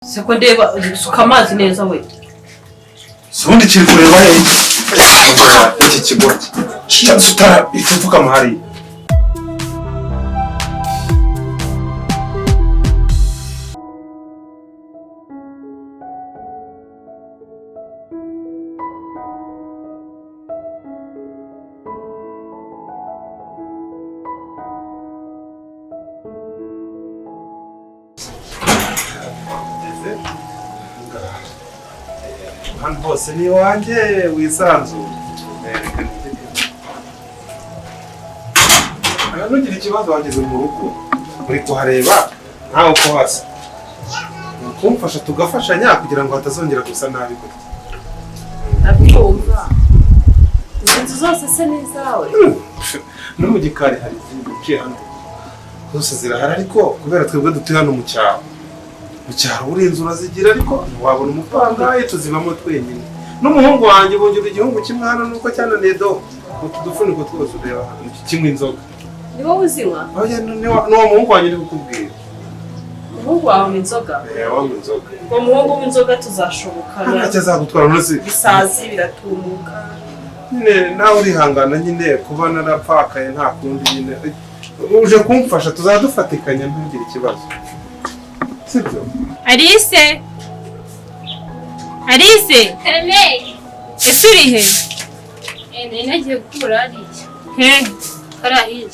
Seko ndeba suka amazi neza we. Sundi kiri kureba iki kigo cyatutara ituvuka mahari. Hano hose ni wanjye wisanzuye. Nugira ikibazo wageze mu rugo uri kuhareba ntawe uko hasa. Kumfasha tugafashanya kugira ngo hatazongera gusa nabi gutya. Ndakumva. Inzu zose se n'izawe. No mu gikari hari izindi hano. Zose zirahari ariko kubera twebwe dutuye hano mu cyaro. Mu cyaro uri inzu urazigira ariko wabona umupangaye tuzibamo twenyine. N'umuhungu wanjye bongera igihungu kimwe hano nuko cyananiye do. Utu dufuniko twose ureba hano kimwe inzoga. Ni wowe uzinywa? Oya no muhungu wanjye uri kukubwira. Umuhungu wawe inzoga? Wawe inzoga. Ngo muhungu w'inzoga tuzashobokana. Ntacyo azagutwara unoze. Bisazi biratumuka. Nyine nawe urihangana nyine kuba narapfakaye nta kundi nyine. Uje kumfasha tuzadufatikanya ntugire ikibazo. Sibyo? Alice! Alice! Karame! Ese uri he? Nari nagiye gukura hariya. He? Hariya hirya.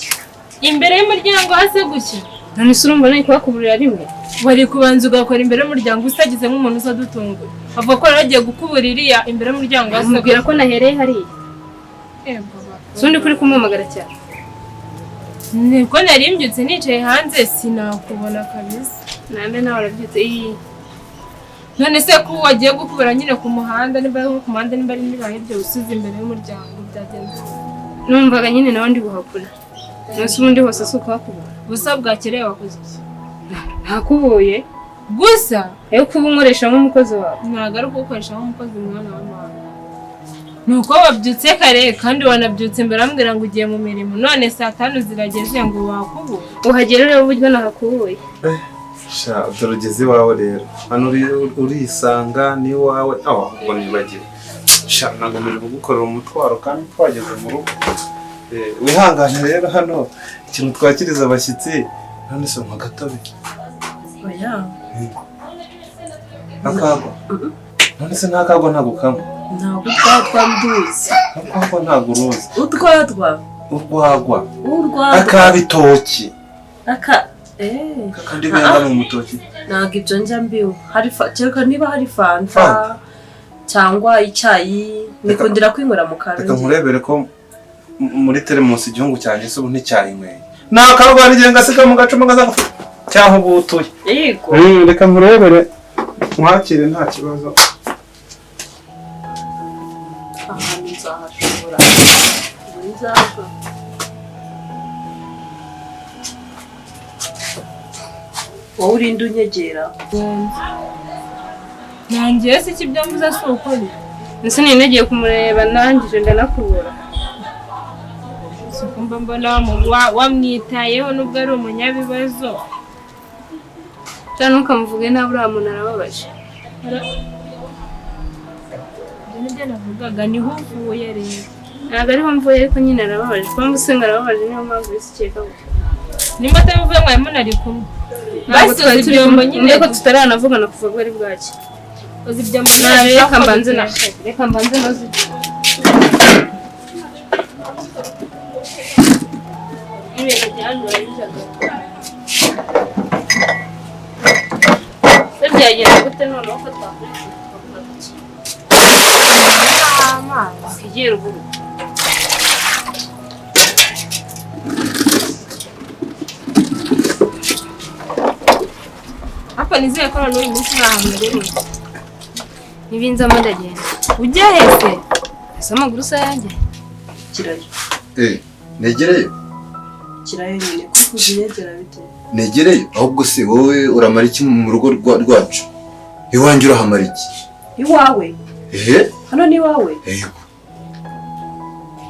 Imbere y'umuryango hase gushya? None se urumva nari kubakuburira rimwe? Wari kubanza ugakora imbere y'umuryango usagize nk'umuntu uzadutungura. Avuga ko yaragiye gukubura iriya imbere y'umuryango hase. Mubwira ko nahereye hariya. Sundi kuri kumuhamagara cyane. Niko nari mbyutse nicaye hanze sinakubona kabisa. Nambe nawe arabyutse iyi. None se ko wagiye gukubura nyine ku muhanda niba ari ku muhanda niba ari nibaye ibyo usize imbere y'umuryango byagenze. Numvaga nyine nawe ndi buhakura. Nose ubundi hose si ukuhakubura. Busa bwakereye wakoze iki? Ntakubuye. Gusa Ayo kuba unkoresha nk'umukozi wawe. ntabwo ari ukugukoresha nk'umukozi mwana w'amahanga. Nuko wabyutse kare kandi wanabyutse mbere ambwira ngo ugiye mu mirimo none saa 5 zirageze ngo wakubura. Uhagera rero uburyo nahakubuye. Sha dorogeze iwawe rero. Hano urisanga ni wawe ubwo nibagiwe. Sha nagomeje kugukorera umutwaro kandi twageze mu rugo. Wihangane rero hano ikintu twakiriza abashyitsi none se mu gatobe. Oya. Akagwa. None se ntakagwa ntagukamwe. Ntabwo twamduzi. Akagwa ntago uruzi. Utwatwa. Urwagwa. Urwagwa. Akabitoki. Kandi benda mu mutoki. Ntabwo ibyo njya mbiwe. Kereka niba hari fanta cyangwa icyayi nikundira kwinywera mu kabiri. Reka nkurebere ko muri telemusi igihungu cyanjye se ubu nticyayinyweye. Nakarwara igihe ngasiga mu gacuma ngaza cyaho butuye. Yego. Reka nkurebere mwakire nta kibazo. Ahantu nzahashobora. Nzava. Wowe urinda unyegera. Nangiye se ikibyambuza si ukuri. Nse nari nagiye kumureba nangije ndanakubura. Sikumva mbona wamwitayeho nubwo ari umunyabibazo. Cyane ukamuvuge nawe uriya muntu arababaje. Nibyo navugaga niho uvuye rero. Ntabwo ariho mvuye ariko nyine arababaje. Mpamvu usenga arababaje niyo mpamvu bisikeka gutya. Nimba atabivuye ngo munari kumwe. Basi ibyombo nyine ko tutaranavugana kuva bwari bwaki. Uzi ibyombo reka mbanze na reka mbanze nozi. Ibintu byandura bijaga. Se byagenda gute noneho ko twakoresha kigiye ruguru. Hapa nizeye ko n'uyu munsi nahamere. Nibinza ndagenda. Ujya hese? Asa amaguru sa yanjye. Kirayo. Negereyo. Kirayo nyine kunyegera bite? Negereyo ahubwo se wowe uramara iki mu rugo rwacu? Iwanjye urahamara iki? Iwawe. Hano ni wawe? Yego.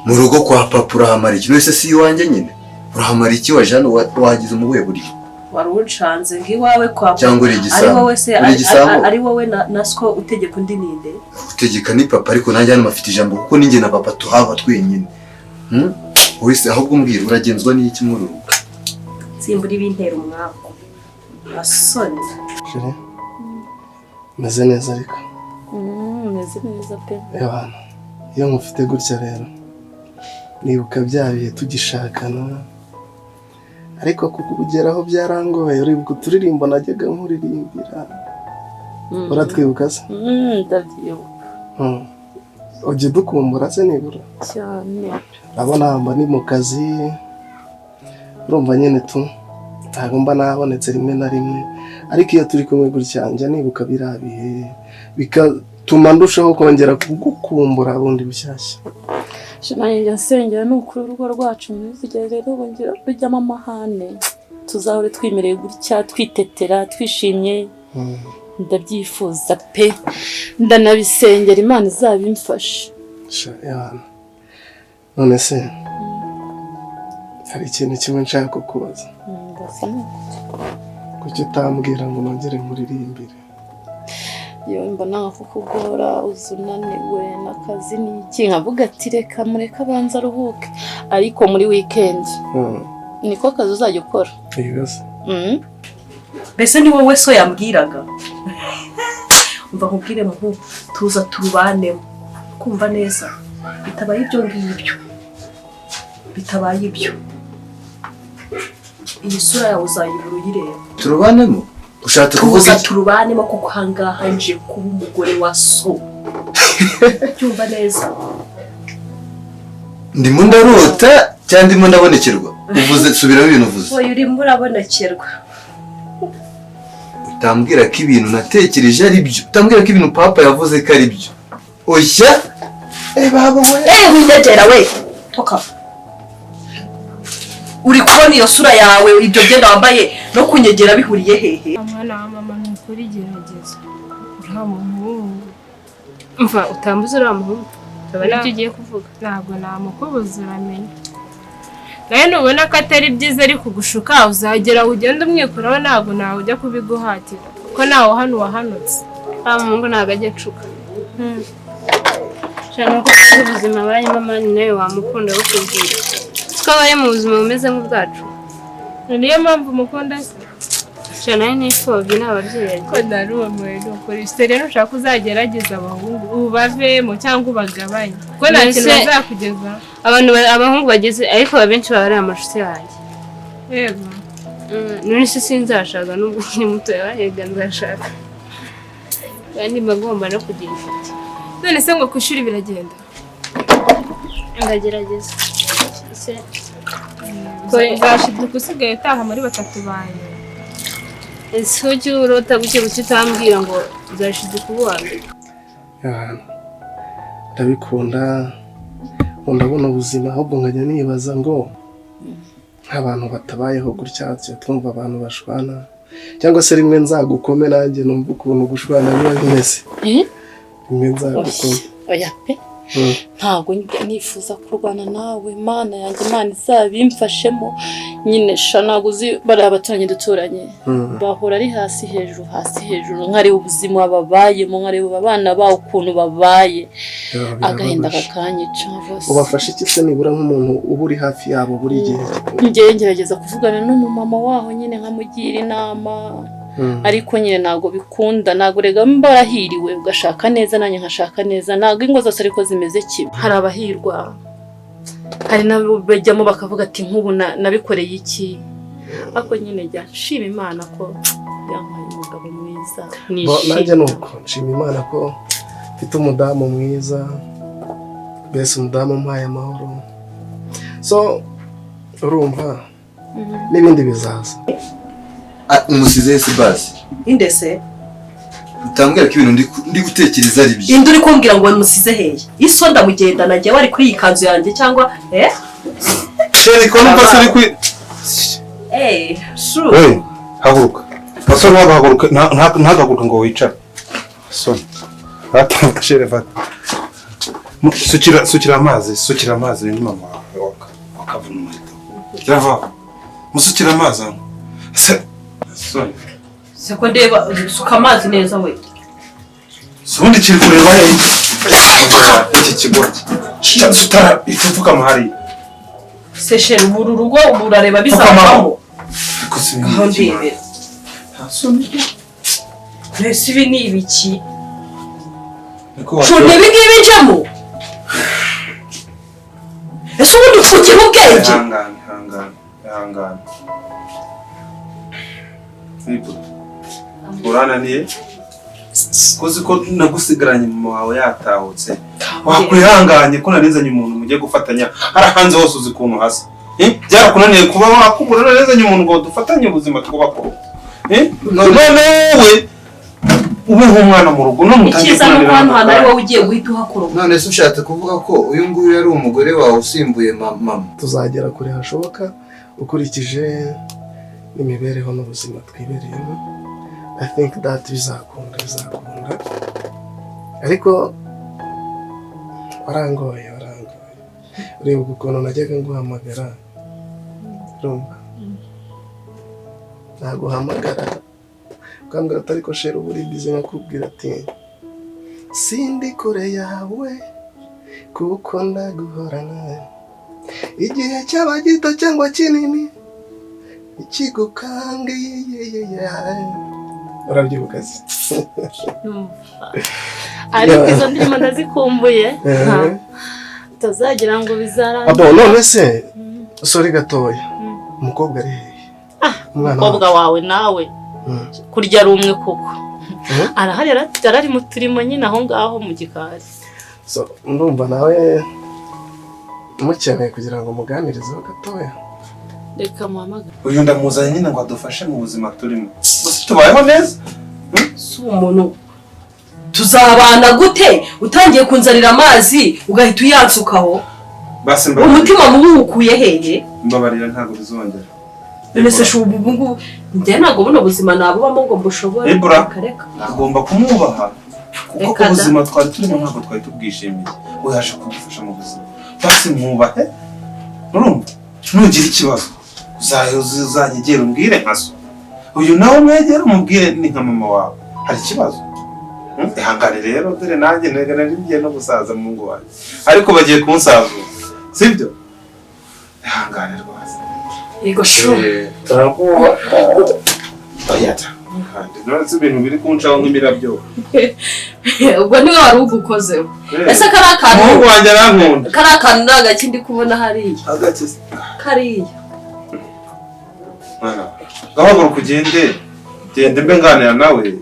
Mu rugo kwa papa urahamara iki? Nese si iwanjye nyine. Urahamara iki wajana wagize umubuye buri? waruncanze ngiwawe kwa cyangwa uri ari wowe se igisambo ari wowe nasco utegeka undi ninde utegeka ni papa ariko nanjye hano mafite ijambo kuko ninjye na papa tuhaba twenyine wese ahubwo mbwira uragenzwa n'iki muri urugo simbura ibintera umwako asoni Jere meze neza ariko meze neza pe Yohana iyo nkufite gutya rero nibuka bya bihe tugishakana ariko kukugeraho byarangoye uribuka uturirimbo najyaga nkuririmbira uratwibuka se ndabyibuka ujye dukumbura se nibura cyane abona mba ni mu kazi urumva nyine ntabwo mba nabonetse rimwe na rimwe ariko iyo turi kumwe gutya njya nibuka biriya bihe bigatuma ndushaho kongera kugukumbura bundi bushyashya nanjye nsengera ni ukuri urugo rwacu ntizigere rero bongera rujyamo amahane tuzahore twimereye gutya twitetera twishimye ndabyifuza pe ndanabisengera Imana izabimfashe none se hari ikintu kimwe nshaka kukubaza kuki utambwira ngo nongere nkuririmbire yewe mbona kukugora uzunaniwe n'akazi n'iki nkavuga ati reka mureka abanza aruhuke ariko muri weekend niko kazi uzajya ukora ibibazo mbese ni wowe so yambwiraga umva nkubwire muhu tuza turubanemo kumva neza bitabaye ibyo ngibyo bitabaye ibyo iyi sura yawe uzayibura uyireba turubanemo ushatse kuvuga turubanemo kuko hangaha nje kuba umugore wa so cyumva neza ndimo ndarota cyangwa ndimo ndabonekerwa uvuze subiramo ibintu uvuze oya urimo urabonekerwa utambwira ko ibintu natekereje ari byo utambwira ko ibintu papa yavuze ko ari byo oya baba we wigegera we toka uri kubona iyo sura yawe ibyo byenda wambaye no kunyegera bihuriye hehe mwana wa mama ni ukuri gerageza uriya muhungu mva utambuze uriya muhungu urabona ibyo ugiye kuvuga ntabwo namukubuza uramenya nawe nubona ko atari byiza ari kugushuka uzagera ugenda umwikuraho ntabwo nawe ujya kubiguhatira kuko nawe hano wahanutse muhungu ntabwo ajya acuka cyane ko ufite ubuzima abayemo mani nawe wamukunda bakubwira ko abaye mu buzima bumeze nk'ubwacu niyo mpamvu umukunda se cyane nawe n'imfubyi n'ababyeyi ko narumiwe ni ukuri se rero ushaka uzagerageza abahungu ubavemo cyangwa ubagabanye kuko nta kintu bazakugezaho abahungu bageze ariko abenshi baba ari amashuti yanjye yego none se sinzashaka nubwo ukiri muto yahega nzashaka kandi bagomba no kugira inshuti none se ngo ku ishuri biragenda ndagerageza uzashiduka usigaye utaha muri batatu bawe ese ujye urota guke guke utambwira ngo uzashiduka ubu wa mbere ndabikunda ndabona ubuzima ahubwo nkajya nibaza ngo nk'abantu batabayeho gutya twumva abantu bashwana cyangwa se rimwe nzagukome nanjye numva ukuntu gushwana biba bimeze rimwe nzagukome oya pe ntabwo nifuza kurwana nawe mana yanjye Imana izabimfashemo nyine ntabwo uzi bariya abaturanyi duturanye bahora ari hasi hejuru nkareba ubuzima babayemo nkareba abana bawe ukuntu babaye agahinda kakanyica ubafashe iki se nibura nk'umuntu uba uri hafi yabo buri gihe njyewe ngerageza kuvugana n'umumama waho nyine nkamugira inama ariko nyine ntabwo bikunda ntabwo rega mbarahiriwe ugashaka neza nanjye nkashaka neza ntabwo ingo zose ariko zimeze kimwe hari abahirwa hari n'abajyamo bakavuga ati nk'ubu nabikoreye iki ariko nyine jya nshima Imana ko yampaye umugabo mwiza nanjye nuko nshima Imana ko mfite umudamu mwiza mbese umudamu umpaye amahoro so urumva n'ibindi bizaza umusize se basi indese utambwira ko ibintu ndi gutekereza ari byo indi uri kumbwira ngo musize heye iso ndamugenda najye wari kuri iyi kanzu yanjye cyangwa sheri ko numva se ari kwi sure haguruka pastor wabahaguruka ntagaguruka ngo wicare soni batambuka sheri vata sukira amazi ni mama wakavuna umuheto kirava musukira amazi se Soni. Seko ndeba suka amazi neza we. Sundi kiri kureba iki kigoryi. Cyatutara ifuka mahari. Seshe uburu rugo urareba bizavamo. Aho ndebera. Soni. Nese ibi ni ibiki? Niko Shone bingibi njamo. Ese ubundi ufuke mu bwenge? Hangana. Nipo. Urananiye? Kuzi ko nagusigaranye mama wawe yatahutse. Wakwihanganye ko narizanye umuntu mujye gufatanya. Harahanze hose uzi kuntu hasa. Byarakunaniye kuba wakubura narizanye umuntu ngo dufatanye ubuzima twubako. None we ube nk'umwana mu rugo no mutangiye Ikiza no hano ari wowe ugiye guhita uhakora. None se ushatse kuvuga ko uyu nguyu yari umugore wawe usimbuye mama? Tuzagera kure hashoboka ukurikije n'imibereho n'ubuzima twibereyemo. I think that bizakunda. Ariko warangoye. Uribuka ukuntu najyaga nguhamagara? Urumva? Naguhamagara ukambwira ati ariko sheri uba uri bize, nkakubwira ati sindi kure yawe kuko ndaguhorana igihe cyaba gito cyangwa kinini ikigukange urabyibuka se? ariko izo ndirimbo ndazikumbuye utazagira ngo bizarane. None se sori gatoya, umukobwa ari hehe? Umukobwa wawe nawe kurya ari umwe koko arahari arari mu turimo nyine aho ngaho mu gikari. So ndumva nawe mukeneye kugira ngo muganirizeho gatoya. Reka muhamagara. Uyu ndamuzanye nyine ngo adufashe mu buzima turimo. Gusa tubayeho neza. Si umuntu tuzabana gute utangiye kunzanira amazi ugahita uyansukaho? Basi umutima mubi ukuye hehe? Mbabarira ntago bizongera. Nese shubu njye ntago buno buzima nabubamo ngo mbushobore. Kareka agomba kumwubaha kuko ubuzima twari turimo ntago twari tubwishimiye. Uyaje kudufasha mu buzima. Basi mwubahe. Urumva? Nugira ikibazo uzanyegera umbwire nkaso. Uyu nawe mwegera umubwire ni nka mama wawe. Hari ikibazo? Ihangane rero dore nanjye ngiye no gusaza mu ngo wanjye. Ariko bagiye kunsaza. Sibyo? Ihangane rwose. Yego shu. Ayata. None se ibintu biri kuncaho nk'imirabyo. Ubwo niwe wari ugukozeho. Ese karakantu. Mungu wanjye arankunda. Karakantu ndagakindi kubona hariya. Agakiza. Kariya. Gahaguru kugende. Gende mbe nganira nawe.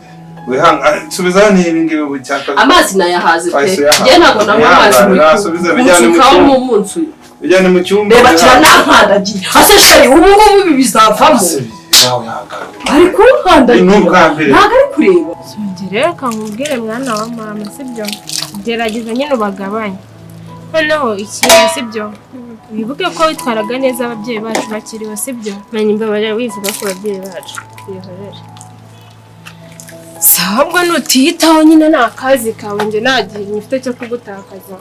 Subiza niba ngibe bucyaka. Amazi nayahaze pe. Ngiye ntago nanywa amazi mu munsi. Bijyane mu cyumba. Reba kira nankandagi. Ase sheri ubu ngubu ibi bizavamo. Ariko nkandagira. Ntago ari kureba. Rero kamubwire mwana wa mama sibyo. Gerageza nyine ubagabanye. Noneho ikintu sibyo. Wibuke ko witwaraga neza ababyeyi bacu bakiriwe sibyo. Menya imbabare wivuga ko ababyeyi bacu bihorere. Sabwo nutiyitaho nyine nta kazi kawe nje nagiye nifite cyo kugutakaza.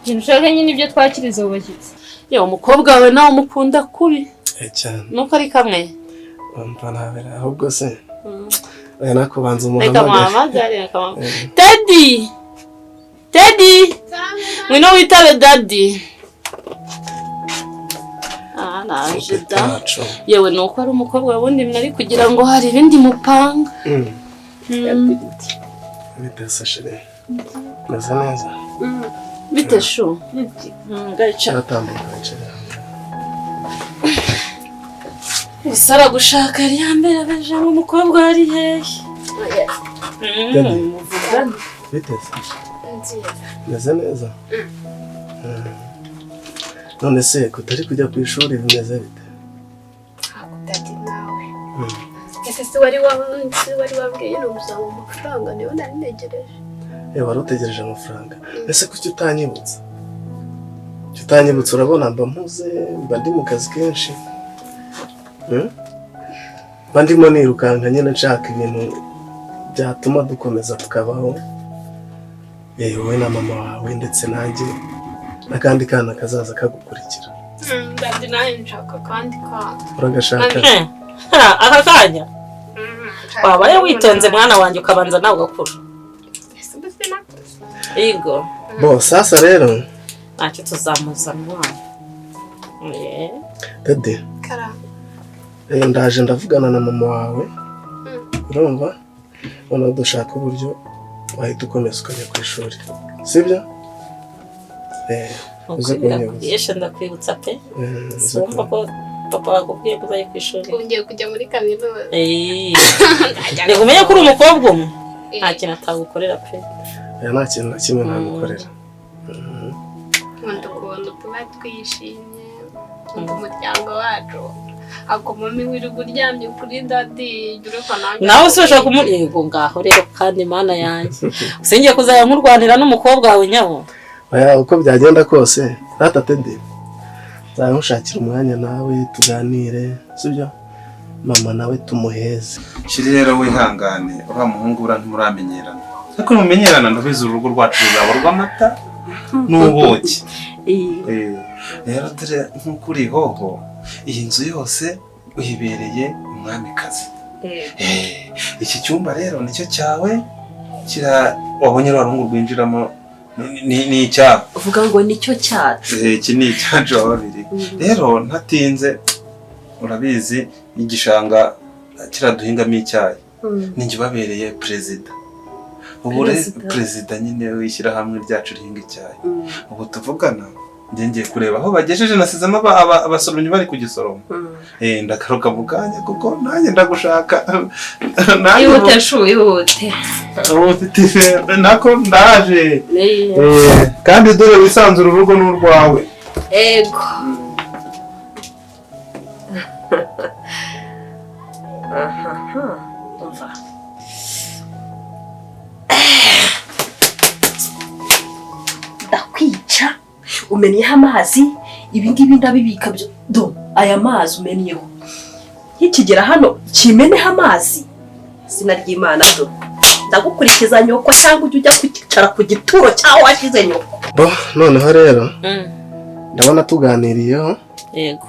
Kintu shaka nyine ibyo twakiriza ubashyitsi. Yo umukobwa wawe nawe umukunda kubi. Cyane. Nuko ari kamwe. Umva nabera ahubwo se. Aya nakubanza Reka muhamagare akamama. Daddy. Mwino witabe daddy. Naje da. Yewe nuko ari umukobwa wabundi mwari kugira ngo hari ibindi mupanga. Bitese shire. Meze neza. Bite shu. Gacha. Aratambuka cyane. Usara gushaka ari yambere abaje ngo umukobwa ari hehe. Muvugana. Bitese. Meze neza. None se kutari kujya ku ishuri bimeze bite? Dadi nawe. Ese se wari wabwiye no gusaba amafaranga niyo nari negereje. Wari utegereje amafaranga. Ese kuki utanyibutsa? Utanyibutsa urabona mba mpuze, mba ndi mu kazi kenshi. Mba ndimo nirukanka nyine nshaka ibintu byatuma dukomeza tukabaho. Wowe na mama wawe ndetse nanjye n'akandi kana kazaza kagukurikira. Dadi nawe nshaka kandi ka. uragashaka aka kanya wabaye witonze mwana wanjye ukabanza nawe ugakura. Yego bo sasa rero ntacyo tuzamuzana umwana. Dede Kara. ndaje ndavugana na mama wawe urumva none dushaka uburyo wahita ukomeza ukajya ku ishuri sibyo Yeshe ndakwibutsa pe. Sumva ko papa wakubwiye ko uzajya ku ishuri. Ungiye kujya muri kaminuza. Reka umenye ko uri umukobwa umwe. Nta kintu atagukorera pe. nta kintu na kimwe nagukorera. Nkunda ukuntu tuba twishimye umuryango wacu. Ako mami wirirwa uryamye kuri dadi nawe se ushaka kumurego ngaho rero kandi mana yanjye usingiye kuzaya nkurwanira n'umukobwa wawe nyabo. Oya uko byagenda kose rata Teddy nzamushakira umwanya nawe tuganire sibyo mama nawe tumuheze. Shiri rero wihangane uriya muhungu ura ntimuramenyerana ariko mumenyerana ndabizi urugo rwacu ruzaba rw'amata n'ubuki. Rero dore nk'uko uri hoho iyi nzu yose uyibereye umwamikazi. Iki cyumba rero nicyo cyawe wabonye rwarungu rwinjiramo ni icyawe. Uvuga ngo nicyo cyacu. Iki ni icyacu babiri. Rero ntatinze urabizi igishanga kiraduhingamo icyayi. Ninjye babereye president. Ubu president nyine wishyira hamwe ryacu rihinga icyayi. Ubu tuvugana ngiye kureba aho bagejeje nasizemo abasoromyi bari kugisoroma. Ndakaruka muganya kuko nanjye ndagushaka. Ihute shu ihute. Nako ndaje. Kandi dore wisanzura urugo n'urwawe. Ego. Umva. Ndakwica. Umeniyeho amazi ibingibi ndabibika byo do aya mazi umeniyeho nkikigera hano kimeneho amazi sina ry'Imana do ndagukurikiza nyoko cyangwa ujya kwicara ku gituro cyaho washize nyoko. Bo noneho rero ndabona tuganiriyeho Yego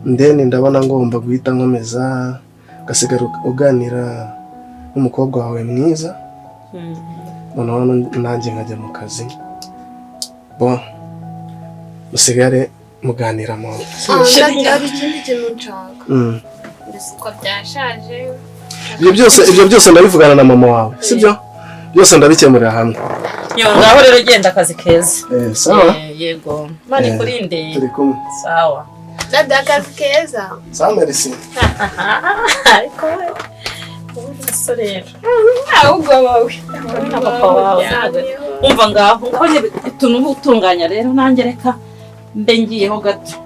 ndeni ndabona ngomba guhita nkomeza gasigara uganira n'umukobwa wawe mwiza noneho nanjye nkajya mu kazi. Bo musigare muganira mu hari ikindi kintu nshaka. Mbese uko byashaje. Ibyo byose ndabivugana na mama wawe sibyo byose ndabikemurira hamwe. ngaho rero genda akazi keza. Sawa Yego mani kurinde. Turi kumwe. Sawa Dadi akazi keza. Sawa merci. Ariko umusore ahubwo wowe na papa wawe umva ngaho utuntu utunganya rero nanjye reka mbe ngiyeho gato.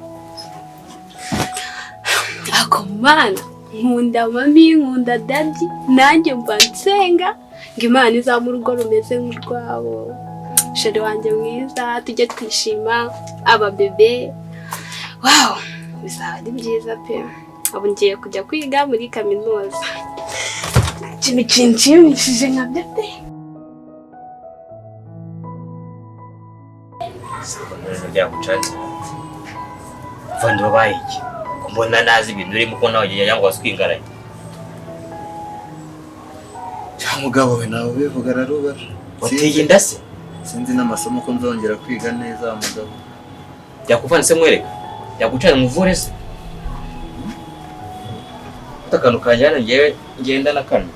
Ako mana nkunda mami nkunda dadi nanjye mba nsenga ngo Imana izamure urugo rumeze nk'urwabo. Sheri wanjye mwiza tujye twishima ababebe. Wow bizaba ari byiza pe. Abo ngiye kujya kwiga muri kaminuza. Ikintu kinshimishije nka bebe. Byagucanze vandi babaye iki kumbona nazi ibintu urimo ko nawe yango waswingaranye Mugabo we nawe bivuga raruba wateye indase sinzi n'amasomo ko nzongera kwiga neza mugabo byakuvanse mwereka byagucana muvure se takanu kanjana ngewe ngenda nakano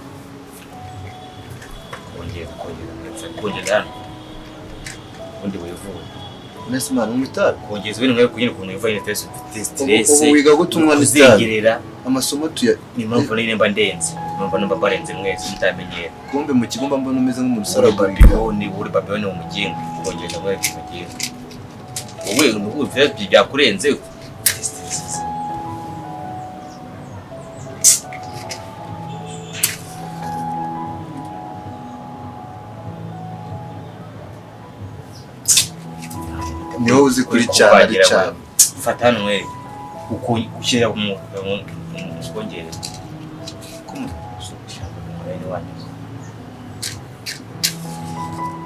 kongera undi wivuga Nesman umutara kongeza ibintu mwe kugira ukuntu iva interest stress wiga gutumwa n'izigirira amasomo tuya ni mpamvu nimba ndenze numva barenze mwese mutamenyera kumbe mu kigomba mbona umeze nk'umuntu sara babibone uri babibone mu mugingo kongeza mwe ku mugingo wowe n'ubuvye byakurenze niho uzi kuri cyane cyane fata hano mwe uko ushyira mu kongere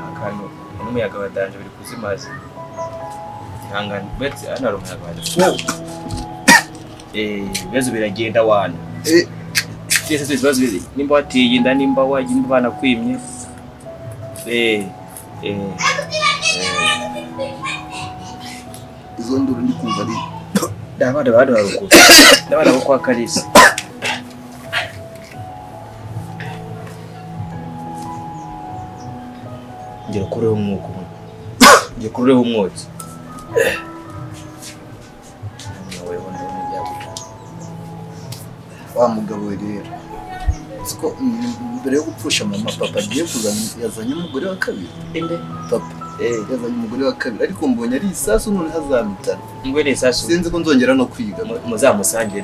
akantu n'umuyaga wadanje biri kuzimazi hangana betse ana rumwana ibibazo biragenda wana twese ibibazo biri nimba watiye inda nimba wagiye nimba banakwimye izo nduru ndi kumva ari ndabana barukuza ndabana ko kwa Kalisa ngira kureho umwuko ngira kureho umwotsi wa mugabo we rero siko mbere yo gupfusha mama papa agiye kuzana yazanye umugore wa kabiri papa yazanye umugore wa kabiri ariko mbonye ari isasu none hazamitana ingwe ni isasu sinzi ko nzongera no kwiga muzamusangire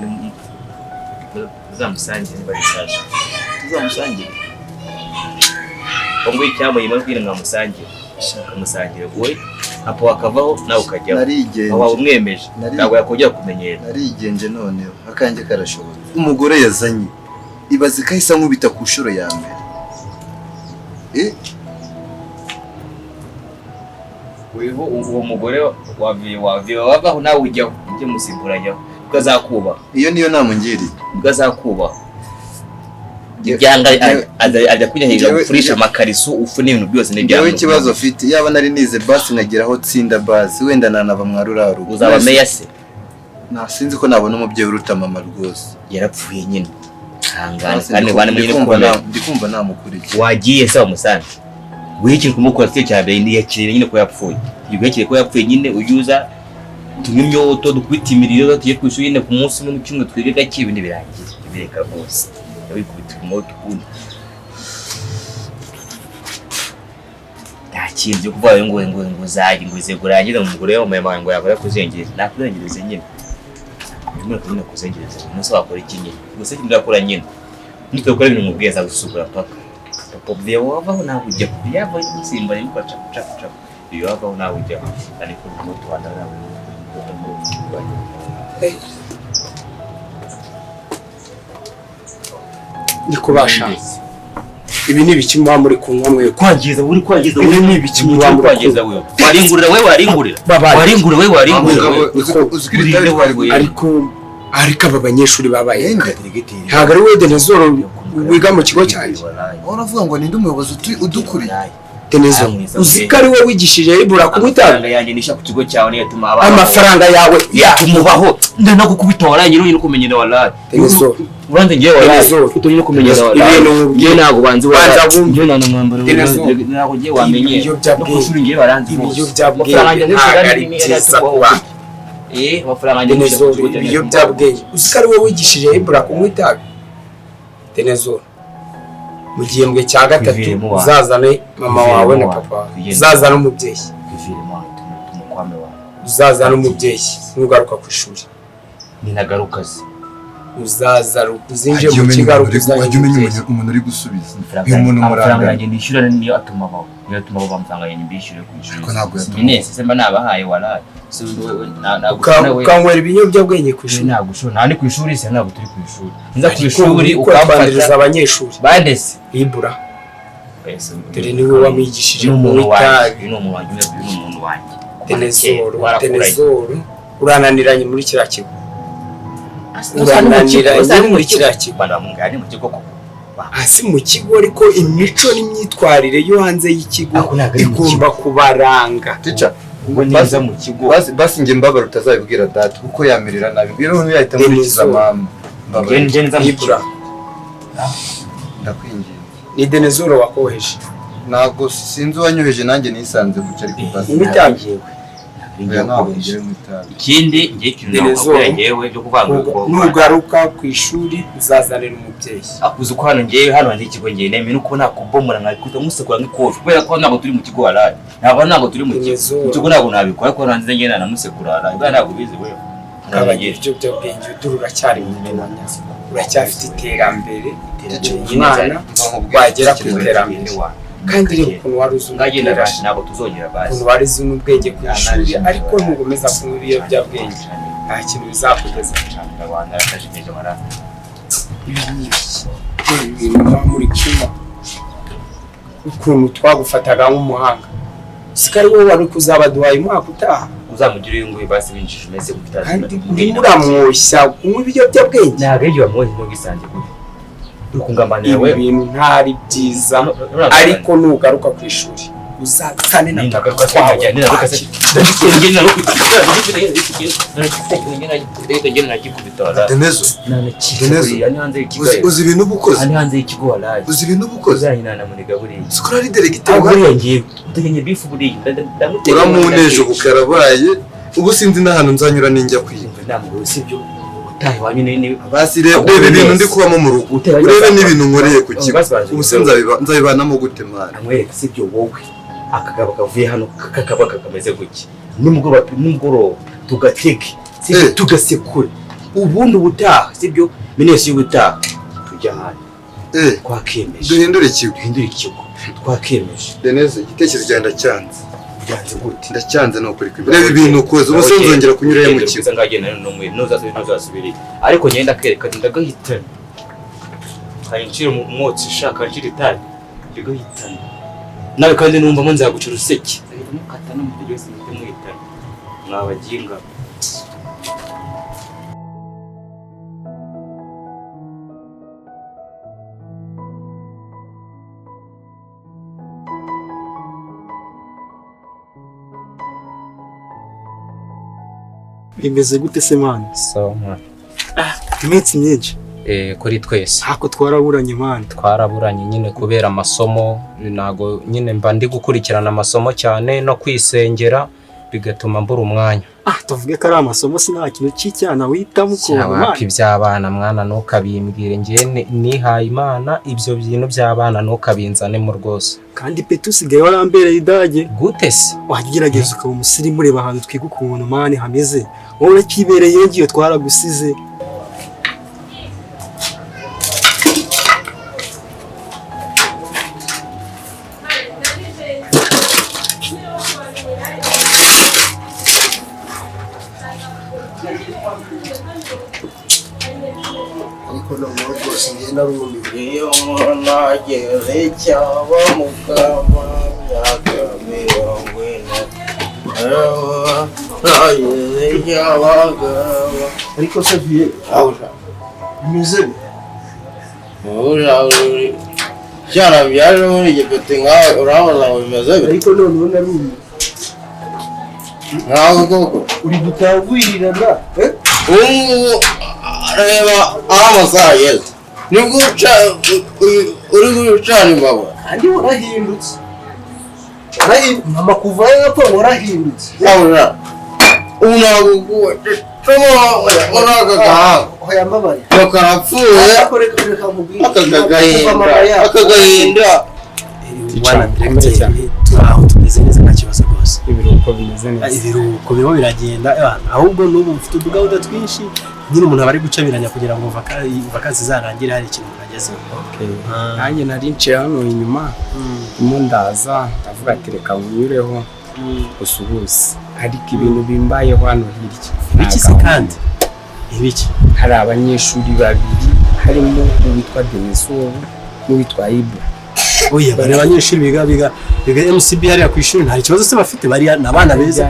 bari isasu tuzamusangire ngo icyamo yimabwira nkamusangire musangire wowe apo akavaho nawe ukajya aho umwemeje ntabwo yakongera kumenyera narigenje noneho akanjye karashobora umugore yazanye ibaze kahisa nkubita ku shuro ya mbere weho uwo mugore waviye wavaho nawe ujyaho ujye musimburayo ukazakuba iyo niyo namungiriye ukazakuba ibyanga ajya kunyahiga gufurisha amakariso ufu n'ibintu byose n'ibyawe ikibazo ufite yaba nari nize basi nkageraho tsinda basi wenda nanava mwaruraru uzaba meya se sinzi ko nabona umubyeyi uruta mama rwose yarapfuye nyine hangana kandi bana ndikumva namukurikiye wagiye se umusanze wiki kumukora cyo cyambere ndi yakire nyine ko yapfuye yigakire ko yapfuye nyine uyuza tumimyoto dukwitimiriro tugiye kwishuri nyine ku munsi umwe mu cyumwe twige gake ibindi birangiye bireka rwose yabikubita ku moto kundi ndakinze kuvuga ngo zaje ngo izegurangire umugore wa mama ngo yakora kuzengera nakurengereze nyine nyine kunyine kuzengereza umunsi wakora iki nyine gusa ndakora nyine nitokora ibintu mubwiza gusukura paka papa bye wavaho nawe ujya yava insimba yuko aca iyo wavaho nawe ujya ariko moto wandara nikubasha ibi ni ibiki muba muri kunywa mwe kwangiza uri kwangiza ibi ni ibiki muba muri kwangiza wewe waringurira ariko aba banyeshuri babaye ntabwo ari we Denezoro wiga mu kigo cyanjye uravuga ngo ninde umuyobozi udukuriye Denezoro uzi ko ari we wigishije ibura kumwitanga yanjye nisha ku kigo cyawe niyo tuma amafaranga yawe yatumubaho ndana gukubita warangiye nyine kumenyera wallahi Denezoro uranze ngiye wallahi utonyine kumenyera wallahi ibintu ngiye nago banzi wallahi ngiye nana mwambaro nago ngiye wamenye no kushuri ngiye baranzi ibiyobyabwenge amafaranga Denezoro ibiyobyabwenge uzi ko ari we wigishije ibura kumwitanga Denezoro mu gihembwe cya gatatu uzazane mama wawe na papa uzazane umubyeyi uzazane umubyeyi nugaruka ku ishuri ninagaruka se uzaza uzinje mu kigaruka wajya umenya umuntu uri gusubiza uyu muntu muranga yanjye nishyura niyo atuma baba amafaranga yanjye mbishyure ku ishuri nese semba nabahaye waraye ukanywera ibiyobyabwenge ku ishuri nta ni ku ishuri se ntabwo turi ku ishuri nza ku ishuri ukabaniriza abanyeshuri bandese ibura dore niwe wamwigishije mu itabi ni umuntu wanjye Denezoro urananiranye muri kiriya kigo urananiranye muri kiriya kigo hasi mu kigo ariko imico n'imyitwarire yo hanze y'ikigo igomba kubaranga neza mu kigo basi njye mbabara utazabibwira data kuko yamirira nabi rero yahita murikiza mama ngenje nza mu kigo ndakwinginze ni Denezoro wakoheje ntabwo sinzi wanyoheje nanjye nisanze guca ariko basi imitangiye ikindi ngiye kinakubwira ngewe byo kuvanga uko nugaruka ku ishuri uzazanira umubyeyi akuze uko hano ngewe hano hanze ikigo ngewe nemeye uko nakubomora nkakubita musekura nk'ikofi kubera ko ntabwo turi mu kigo waraye ntabwo turi mu kigo ntabwo nabikora ko hanze ngewe namusekura waraye bwa ntabwo bizi wewe nkabagira ibyo by'ubwenge uduru uracyari mu mwanya uracyafite iterambere umwana wagera ku iterambere kandi rero ukuntu wari uzi ntabwo tuzongera basi ukuntu wari uzi n'ubwenge ku ishuri ariko ntugomeza kunywa ibiyobyabwenge nta kintu bizakugeza ibintu muba muri kunywa ukuntu twagufataga nk'umuhanga siko ari wowe wari kuzabaduhaye umwaka utaha uzamugire uyu nguyu basi winjije umeze gutaza ndimo uramwoshya kunywa ibiyobyabwenge ntabwo iyo wamwoshya no gisange gute uri kungambanira ibi bintu ntari byiza ariko nugaruka ku ishuri uzasane na ndagaruka cyane ndagaruka se ngene Denezo uzi ibintu bukoze ani hanze y'ikigo walaje uzi ibintu bukoze uzanyina muri gaburi sikora ari delegiteri buriya ngiye dukenye bifu buriya ndamutera uramuneje bukarabaye ubu sinzi n'ahantu nzanyura ninjya kwiga ndamubwo sibyo utahe wanyu nene basi rebe ibintu ndi kubamo mu rugo urebe n'ibintu nkoreye ku kigo ubu nzabibanamo gute mwana amwereka sibyo wowe akagabo kavuye hano kakaba kakameze guki nimugoroba tugateke sibyo tugasekura ubundi ubutaha sibyo minesi y'ubutaha tujya hano twakemeje duhindure ikigo twakemeje Denezo igitekerezo cyanjye ndacyanze byanze gute ndacyanze no kuri kwibira reba ibintu ukoze ubu sinzongera kunyura mu kigo ngagenda n'umwe ntuzasubire ariko ngenda kerekana ndagahitana kanyicira umwotsi shaka nshira itari ndagahitana nawe kandi numva mo nzagucira useke mukata no mu byose mwitana mwabaginga bimeze gute se mwana sawa mwana iminsi myinshi kuri twese hako twaraburanye mwana twaraburanye nyine kubera amasomo nago nyine mba ndi gukurikirana amasomo cyane no kwisengera bigatuma mbura umwanya tuvuge ko ari amasomo sina kintu cy'icyana witamo ko mwana iby'abana mwana nukabimbwire ngiye nihaye Imana ibyo bintu by'abana nukabinzane mu rwose kandi pe tusigaye warambereye idage gute se wagerageza ukaba umusirimu ureba ahantu twiga ukuntu mani hameze wowe urakibereye ngiyo twaragusize ariko no mu rwose ngenda rumiwe iyo nageze cyaba mukama myaka 40 nageze cyabagaba ariko se vie awuja bimeze uri cyana byaje muri gipete nkawe urabaza ngo bimeze ariko none ubona rumiwe nkawe koko uri gutangwirirana reba amasaha yeze nibwo uri gucana imbabura kandi warahindutse mama kuva yapfa warahindutse awuja ubu ntabwo aka gahanga yambabare bakarapfuye akagahinda wana director cyane turaho tumeze neza nta kibazo rwose ibiruhuko bimeze neza ibiruhuko birimo biragenda ahubwo n'ubu mfite udugahunda twinshi nyine umuntu aba ari gucabiranya kugira ngo vakansi zarangire hari ikintu agezeho nanjye nari nciye hano inyuma ndimo ndaza ndavuga ati reka ngunyureho usuhuze ariko ibintu bimbayeho hano hirya ibiki se kandi ibiki hari abanyeshuri babiri harimo uwitwa Denisoro n'uwitwa Ibra oya bari abanyeshuri biga MCB hariya ku ishuri nta kibazo se bafite bari n'abana beza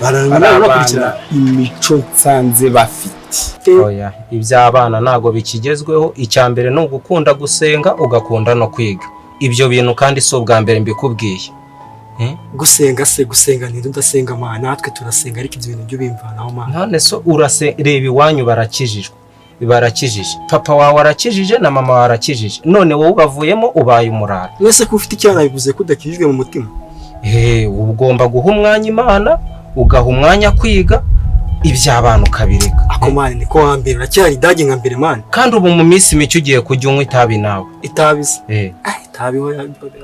barakurikira imico nsanze bafite oya iby'abana ntago bikigezweho icya mbere ni ugukunda gusenga ugakunda no kwiga ibyo bintu kandi si ubwa mbere mbikubwiye gusenga ntido ndasenga mana natwe turasenga ariko ibyo bintu byo bimvanaho mana none so reba iwanyu barakijije papa wawe arakijije na mama wawe arakijije none wowe ubavuyemo ubaye umurara mwese ko ufite icyana bivuze ko udakijijwe mu mutima ugomba guha umwanya Imana ugaha umwanya kwiga iby'abana ukabireka ako mani niko wambere uracyari idage nka mbere mani kandi ubu mu minsi mike ugiye kujya unywa itabi nawe itabi se itabi ho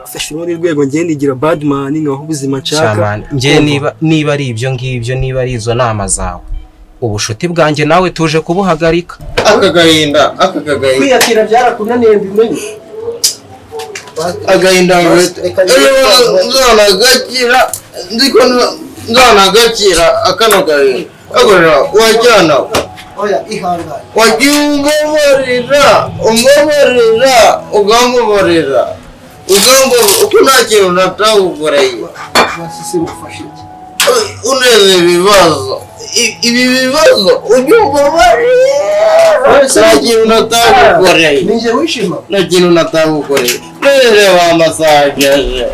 afashe urundi rwego ngiye nigira bad man ngaho ubuzima nshaka ngiye niba ari ibyo ngibyo niba ari izo nama zawe ubushuti bwanjye nawe tuje kubuhagarika akagahinda kwiyakira byarakunaniye mbimenye agahinda nzanagakira ndiko nzanagakira akano gahinda agorera wajyana oya ihangane wagiye umbabarira ugambabarira uko nta kintu natagukoreye wasise ngufashe iki uneze ibibazo ibi bibazo ubyumva bari nta kintu natagukoreye nije wishima nta kintu natagukoreye none wa masaje aje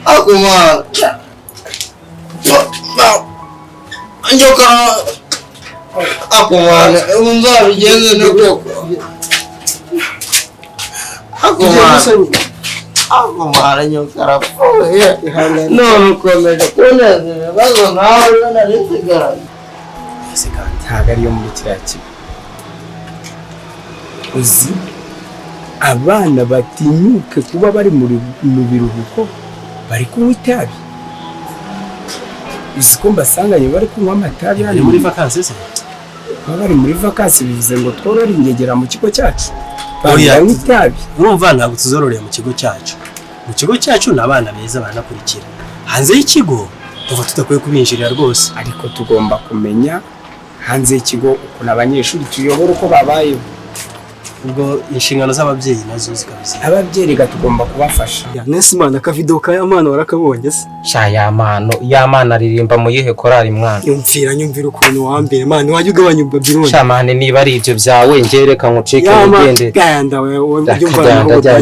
akumana njoka akumana unzabigenze n'ubwoko akumana nyoka arapfuye none ukomeje kuneza ibibazo nawe urabona risigaranye ntabwo ariyo muri kiriya kigo uzi abana batinyuke kuba bari mu biruhuko bari kunywa itabi uzi ko mbasanganye bari kunywa amatabi hano muri vakansi se baba bari muri vakansi bivuze ngo tworore ingegera mu kigo cyacu banywa itabi urumva ntabwo tuzororeye mu kigo cyacu ni abana beza baranakurikira hanze y'ikigo tuva tudakwiye kubinjirira rwose ariko tugomba kumenya hanze y'ikigo ukuntu abanyeshuri tuyobora uko babayeho ubwo inshingano z'ababyeyi nazo zikabizira ababyeyi reka tugomba kubafasha nese imana akavido ka yamana warakabonye se sha yamana aririmba mu yihe korari mwana nyumvira ukuntu wambere imana wajya ugabanya ubabironi sha mane niba ari ibyo byawe ngereka nkucike ugende ganda wewe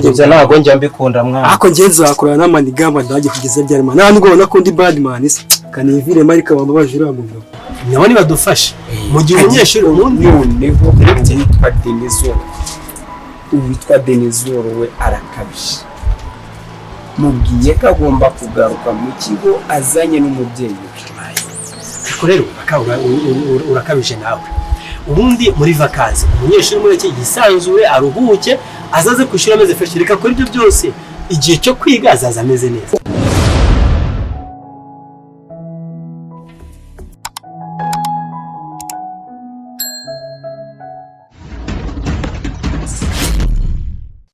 ibyo ntabwo njya mbikunda mwana ako ngenza zakorana n'amanigamba ndajye kugeza byari imana ntabwo ubona ko ndi badman se kanivire marika bambabaje uriya mugabo nabo nibadufashe mu gihe umunyeshuri ubundi noneho yitwa Denizoro uwitwa Denizoro we arakabije mubwiye ko agomba kugaruka mu kigo azanye n'umubyeyi ariko rero urakabije nawe ubundi muri vakansi umunyeshuri muri iki yisanzure aruhuke azaze kwishura ameze fresh reka kuri ibyo byose igihe cyo kwiga azaza ameze neza